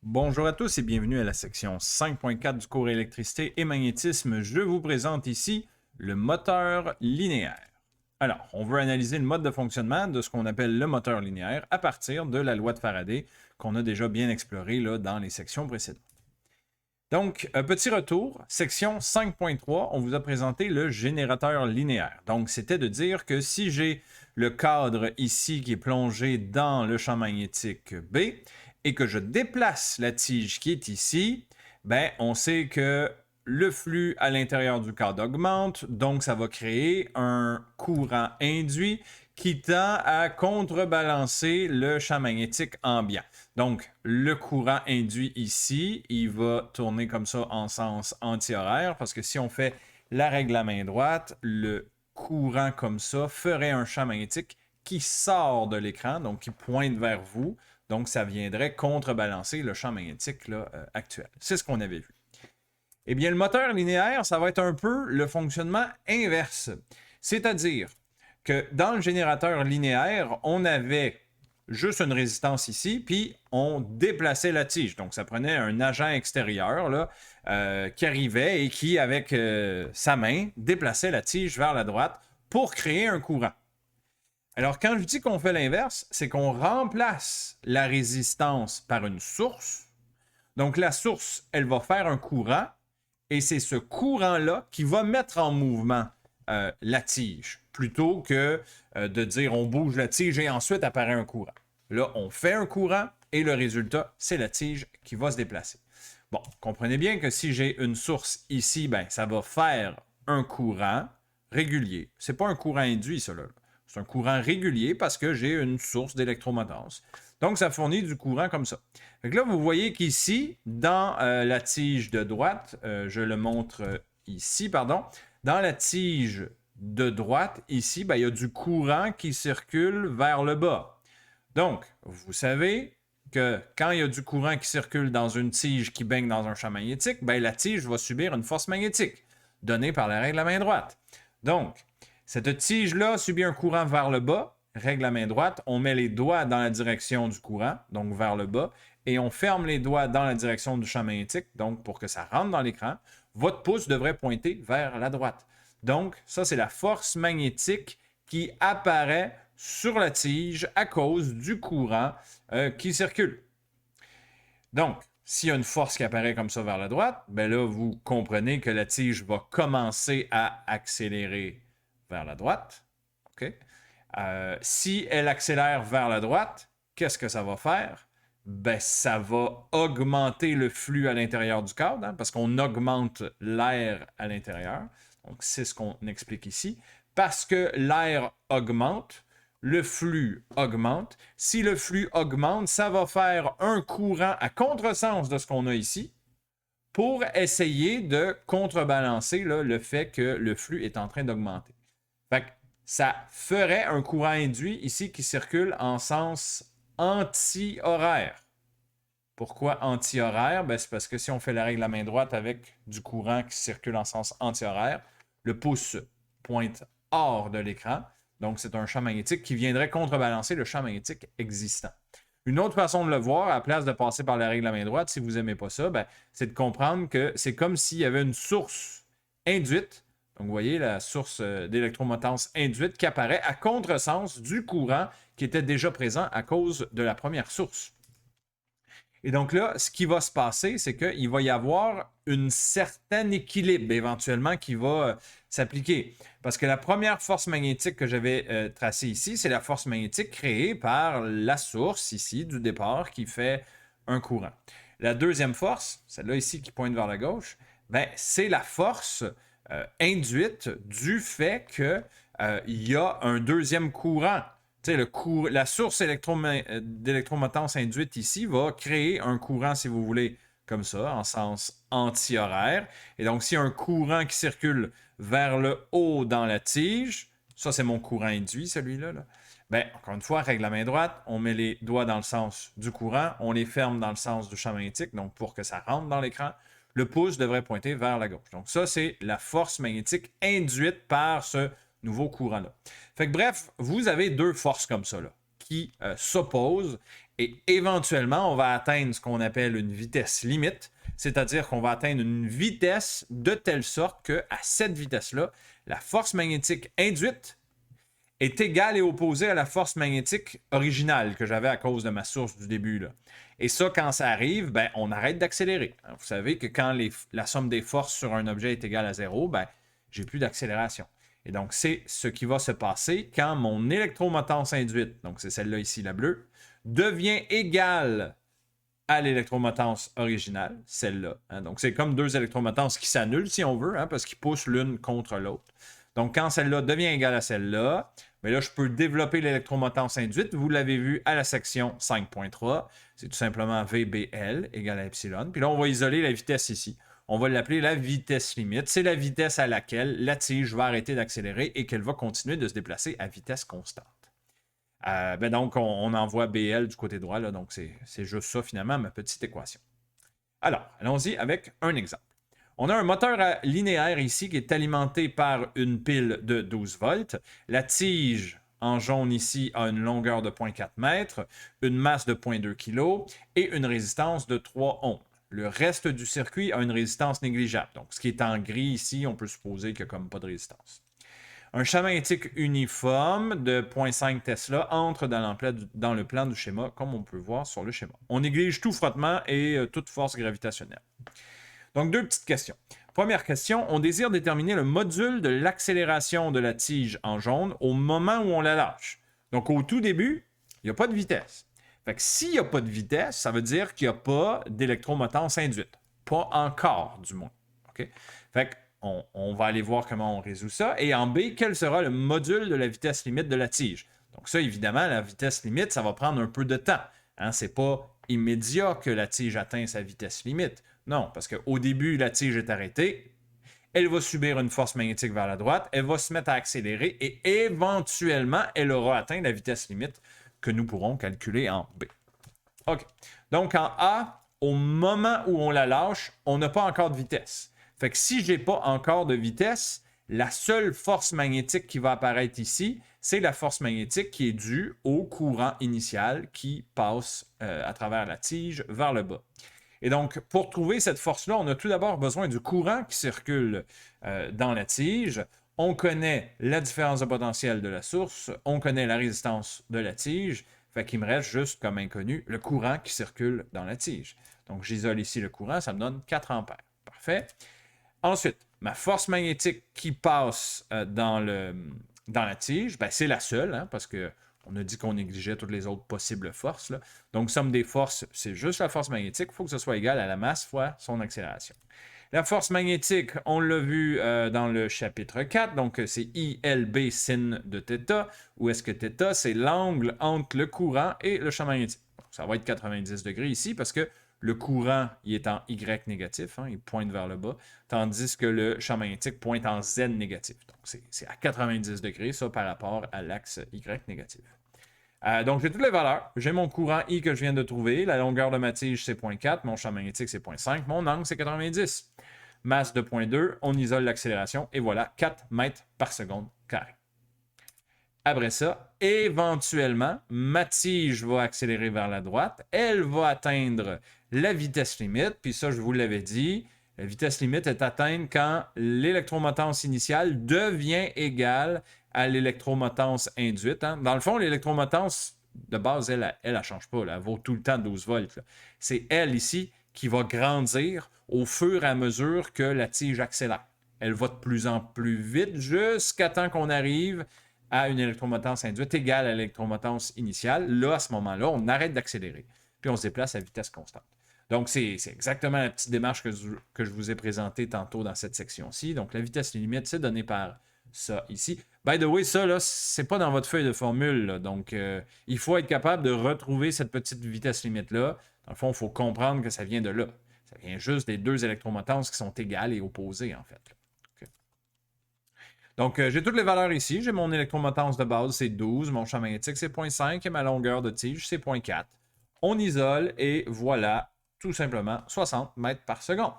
Bonjour à tous et bienvenue à la section 5.4 du cours électricité et magnétisme. Je vous présente ici le moteur linéaire. Alors, on veut analyser le mode de fonctionnement de ce qu'on appelle le moteur linéaire à partir de la loi de Faraday qu'on a déjà bien explorée là, dans les sections précédentes. Donc, un petit retour, section 5.3, on vous a présenté le générateur linéaire. Donc, c'était de dire que si j'ai le cadre ici qui est plongé dans le champ magnétique B et que je déplace la tige qui est ici, ben, on sait que le flux à l'intérieur du cadre augmente, donc ça va créer un courant induit qui tend à contrebalancer le champ magnétique ambiant. Donc, le courant induit ici, il va tourner comme ça en sens anti-horaire, parce que si on fait la règle à main droite, le courant comme ça ferait un champ magnétique qui sort de l'écran, donc qui pointe vers vous. Donc, ça viendrait contrebalancer le champ magnétique là, actuel. C'est ce qu'on avait vu. Eh bien, le moteur linéaire, ça va être un peu le fonctionnement inverse. C'est-à-dire que dans le générateur linéaire, on avait juste une résistance ici, puis on déplaçait la tige. Donc, ça prenait un agent extérieur là, qui arrivait et qui, avec sa main, déplaçait la tige vers la droite pour créer un courant. Alors, quand je dis qu'on fait l'inverse, c'est qu'on remplace la résistance par une source. Donc, la source, elle va faire un courant, et c'est ce courant-là qui va mettre en mouvement la tige, plutôt que de dire on bouge la tige et ensuite apparaît un courant. Là, on fait un courant et le résultat, c'est la tige qui va se déplacer. Bon, comprenez bien que si j'ai une source ici, ben, ça va faire un courant régulier. C'est pas un courant induit, ça, là. C'est un courant régulier parce que j'ai une source d'électromotance. Donc, ça fournit du courant comme ça. Fait que là, vous voyez qu'ici, dans la tige de droite, je le montre ici, pardon, dans la tige de droite, ici, ben, il y a du courant qui circule vers le bas. Donc, vous savez que quand il y a du courant qui circule dans une tige qui baigne dans un champ magnétique, ben, la tige va subir une force magnétique donnée par la règle à main droite. Donc, cette tige-là subit un courant vers le bas, règle à main droite, on met les doigts dans la direction du courant, donc vers le bas, et on ferme les doigts dans la direction du champ magnétique, donc pour que ça rentre dans l'écran, votre pouce devrait pointer vers la droite. Donc, ça, c'est la force magnétique qui apparaît sur la tige à cause du courant qui circule. Donc, s'il y a une force qui apparaît comme ça vers la droite, ben là, vous comprenez que la tige va commencer à accélérer vers la droite. OK? Si elle accélère vers la droite, qu'est-ce que ça va faire? Ben, ça va augmenter le flux à l'intérieur du cadre, hein, parce qu'on augmente l'air à l'intérieur. Donc, c'est ce qu'on explique ici. Parce que l'air augmente, le flux augmente. Si le flux augmente, ça va faire un courant à contresens de ce qu'on a ici pour essayer de contrebalancer là, le fait que le flux est en train d'augmenter. Fait que ça ferait un courant induit ici qui circule en sens anti-horaire. Pourquoi anti-horaire? Ben, c'est parce que si on fait la règle à main droite avec du courant qui circule en sens anti-horaire, le pouce pointe hors de l'écran. Donc, c'est un champ magnétique qui viendrait contrebalancer le champ magnétique existant. Une autre façon de le voir, à la place de passer par la règle à main droite, si vous n'aimez pas ça, ben, c'est de comprendre que c'est comme s'il y avait une source induite. Donc, vous voyez la source d'électromotance induite qui apparaît à contresens du courant qui était déjà présent à cause de la première source. Et donc là, ce qui va se passer, c'est qu'il va y avoir un certain équilibre éventuellement qui va s'appliquer. Parce que la première force magnétique que j'avais tracée ici, c'est la force magnétique créée par la source ici du départ qui fait un courant. La deuxième force, celle-là ici qui pointe vers la gauche, ben, c'est la force induite du fait qu'il y a un deuxième courant. La source d'électromotance induite ici va créer un courant, si vous voulez, comme ça, en sens anti-horaire. Et donc, s'il y a un courant qui circule vers le haut dans la tige, ça, c'est mon courant induit, celui-là. Là. Ben, encore une fois, règle à main droite, on met les doigts dans le sens du courant, on les ferme dans le sens du champ magnétique, donc pour que ça rentre dans l'écran, le pouce devrait pointer vers la gauche. Donc, ça, c'est la force magnétique induite par ce nouveau courant-là. Fait que bref, vous avez deux forces comme ça là, qui s'opposent Et éventuellement, on va atteindre ce qu'on appelle une vitesse limite, c'est-à-dire qu'on va atteindre une vitesse de telle sorte qu'à cette vitesse-là, la force magnétique induite est égale et opposée à la force magnétique originale que j'avais à cause de ma source du début, là. Et ça, quand ça arrive, ben, on arrête d'accélérer. Vous savez que quand la somme des forces sur un objet est égale à 0, ben, j'ai plus d'accélération. Et donc, c'est ce qui va se passer quand mon électromotance induite, donc c'est celle-là ici, la bleue, devient égale à l'électromotance originale, celle-là. Hein. Donc, c'est comme deux électromotances qui s'annulent, si on veut, hein, parce qu'ils poussent l'une contre l'autre. Donc, quand celle-là devient égale à celle-là, bien là, je peux développer l'électromotance induite. Vous l'avez vu à la section 5.3. C'est tout simplement VBL égale à epsilon. Puis là, on va isoler la vitesse ici. On va l'appeler la vitesse limite. C'est la vitesse à laquelle la tige va arrêter d'accélérer et qu'elle va continuer de se déplacer à vitesse constante. Donc, on envoie BL du côté droit. Là, donc, c'est juste ça, finalement, ma petite équation. Alors, allons-y avec un exemple. On a un moteur linéaire ici qui est alimenté par une pile de 12 volts. La tige en jaune ici a une longueur de 0,4 mètres, une masse de 0,2 kg et une résistance de 3 ohms. Le reste du circuit a une résistance négligeable. Donc, ce qui est en gris ici, on peut supposer qu'il n'y a comme pas de résistance. Un champ magnétique uniforme de 0,5 Tesla entre dans le plan du schéma, comme on peut voir sur le schéma. On néglige tout frottement et toute force gravitationnelle. Donc, deux petites questions. Première question, on désire déterminer le module de l'accélération de la tige en jaune au moment où on la lâche. Donc, au tout début, il n'y a pas de vitesse. Fait que s'il n'y a pas de vitesse, ça veut dire qu'il n'y a pas d'électromotance induite. Pas encore, du moins. Okay? Fait qu'on va aller voir comment on résout ça. Et en B, quel sera le module de la vitesse limite de la tige? Donc ça, évidemment, la vitesse limite, ça va prendre un peu de temps. Hein? C'est pas immédiat que la tige atteint sa vitesse limite. Non, parce qu'au début, la tige est arrêtée, elle va subir une force magnétique vers la droite, elle va se mettre à accélérer et éventuellement, elle aura atteint la vitesse limite que nous pourrons calculer en B. OK. Donc en A, au moment où on la lâche, on n'a pas encore de vitesse. Fait que si je n'ai pas encore de vitesse, la seule force magnétique qui va apparaître ici, c'est la force magnétique qui est due au courant initial qui passe à travers la tige vers le bas. Et donc, pour trouver cette force-là, on a tout d'abord besoin du courant qui circule dans la tige. On connaît la différence de potentiel de la source, on connaît la résistance de la tige, fait qu'il me reste juste comme inconnu le courant qui circule dans la tige. Donc, j'isole ici le courant, ça me donne 4 ampères. Parfait. Ensuite, ma force magnétique qui passe dans la tige, ben, c'est la seule, hein, parce que on a dit qu'on négligeait toutes les autres possibles forces. Là. Donc, somme des forces, c'est juste la force magnétique. Il faut que ce soit égal à la masse fois son accélération. La force magnétique, on l'a vu dans le chapitre 4. Donc, c'est ILB sin de θ. Où est-ce que θ, c'est l'angle entre le courant et le champ magnétique. Donc, ça va être 90 degrés ici parce que le courant, il est en Y négatif. Hein, il pointe vers le bas. Tandis que le champ magnétique pointe en Z négatif. Donc, c'est à 90 degrés, ça, par rapport à l'axe Y négatif. Donc, j'ai toutes les valeurs. J'ai mon courant I que je viens de trouver. La longueur de ma tige, c'est 0,4. Mon champ magnétique, c'est 0,5. Mon angle, c'est 90. Masse de 0,2. On isole l'accélération. Et voilà, 4 mètres par seconde carré. Après ça, éventuellement, ma tige va accélérer vers la droite. Elle va atteindre la vitesse limite. Puis ça, je vous l'avais dit, la vitesse limite est atteinte quand l'électromotance initiale devient égale à l'électromotance induite. Hein. Dans le fond, l'électromotance de base, elle ne change pas. Là. Elle vaut tout le temps 12 volts. C'est elle ici qui va grandir au fur et à mesure que la tige accélère. Elle va de plus en plus vite jusqu'à temps qu'on arrive à une électromotance induite égale à l'électromotance initiale. Là, à ce moment-là, on arrête d'accélérer. Puis on se déplace à vitesse constante. Donc, c'est exactement la petite démarche que je vous ai présentée tantôt dans cette section-ci. Donc, la vitesse limite, c'est donné par ça ici. By the way, ça, là, c'est pas dans votre feuille de formule. Là. Donc, il faut être capable de retrouver cette petite vitesse limite-là. Dans le fond, il faut comprendre que ça vient de là. Ça vient juste des deux électromotances qui sont égales et opposées, en fait. Okay. Donc, j'ai toutes les valeurs ici. J'ai mon électromotance de base, c'est 12. Mon champ magnétique, c'est 0,5. Et ma longueur de tige, c'est 0,4. On isole et voilà, tout simplement, 60 mètres par seconde.